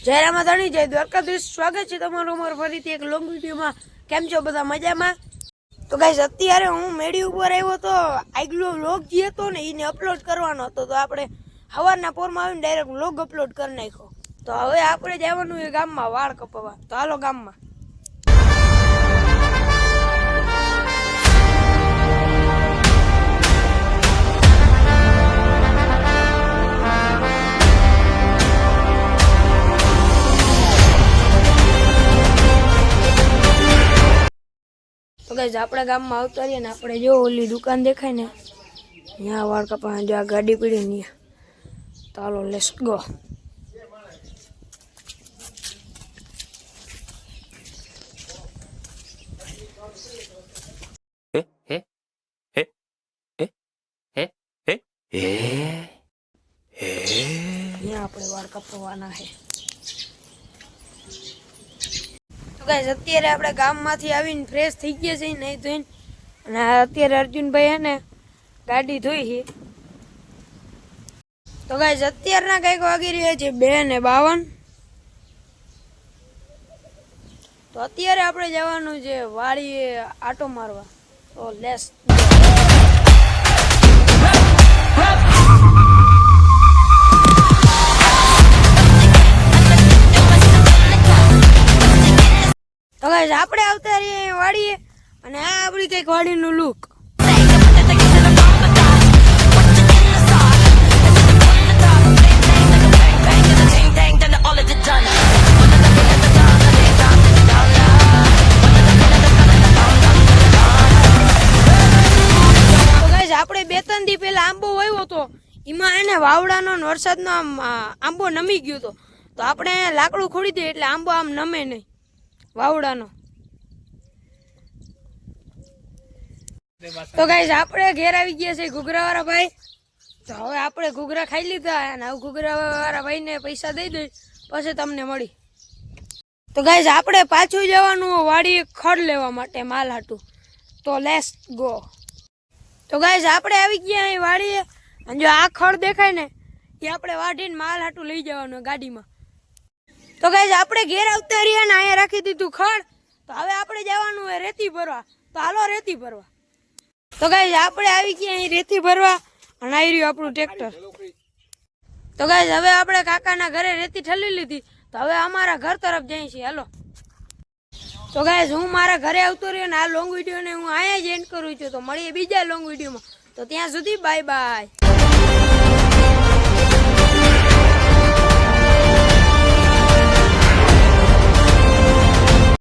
જય રામાધણી, જય દ્વારકાધીશ। સ્વાગત છે તમારું અમારું ફરીથી એક લોંગ વિડીયોમાં। કેમ છો બધા? મજામાં? તો ગાઈસ અત્યારે હું મેડી ઉપર આવ્યો તો આગલો વ્લોગ જે હતો ને એને અપલોડ કરવાનો હતો, તો આપણે સવારના પોરમાં આવીને ડાયરેક્ટ વ્લોગ અપલોડ કરી નાખ્યો। તો હવે આપણે જવાનું એ ગામમાં વાળ કપાવવા। તો હાલો ગામમાં। તો ગાઈસ આપણે ગામમાં આવતા રહીએ ને આપણે જો ઓલી દુકાન દેખાય ને ત્યાં વાળ કપાવવા, જો આ ગાડી પડી ને તો હાલો લેટ્સ ગો। यहाँ આપણે વાળ કપાવવાના છે। તો ગાઈસ અત્યારે આપણે ગામમાંથી આવીને ફ્રેશ થઈ ગયા છે નહીં ધોઈને, અને અત્યારે અર્જુનભાઈ હે ને ગાડી ધોઈ છે। તો ગાઈસ અત્યારના કંઈક વાગી રહ્યા છે 2:52। તો અત્યારે આપણે જવાનું છે વાડીએ આટો મારવા। તો લેટ્સ તો ગાઈસ આપણે આવતા રહીએ વાડીએ, અને આ આપણી કંઈક વાડીનું લુક। આપણે 2-3 દી પહેલા આંબો વાવ્યો હતો, એમાં એને વાવડાનો વરસાદનો આંબો નમી ગયો હતો, તો આપણે લાકડું ખોડી દઈએ એટલે આંબો આમ નમે નહીં વાવડાનો। તો ગાઈસ આપણે ઘેર આવી ગયા છે ઘૂઘરાવાળા ભાઈ। તો હવે આપણે ઘૂઘરા ખાઈ લીધા અને હવે ઘૂઘરાવાળા ભાઈને પૈસા દઈ દઈ પછી તમને મળી। તો ગાઈસ આપણે પાછું જવાનું વાડીએ ખડ લેવા માટે માલ હાટું। તો લેટ્સ ગો। તો ગાઈસ આપણે આવી ગયા અહીં વાડીએ, અને જો આ ખડ દેખાય ને એ આપણે વાઢીને માલ હાટું લઈ જવાનું ગાડીમાં। તો ગાઈસ આપણે ઘેર આવતા રહ્યા ને અહીંયા રાખી દીધું ખડ, તો હવે આપણે જવાનું હોય રેતી ભરવા। તો હાલો રેતી ભરવા। તો ગાઈસ આપણે આવી ગયા અહીં રેતી ભરવા, અને આવી રહ્યું આપણું ટ્રેક્ટર। તો ગાઈસ હવે આપણે કાકાના ઘરે રેતી ઠલી લીધી, તો હવે અમારા ઘર તરફ જઈએ છીએ, હાલો। તો ગાઈસ હું મારા ઘરે આવતો રહ્યો ને આ લોંગ વિડીયોને હું અહીંયા જ એન્ડ કરું છું। તો મળીએ બીજા લોંગ વિડીયોમાં, તો ત્યાં સુધી બાય બાય।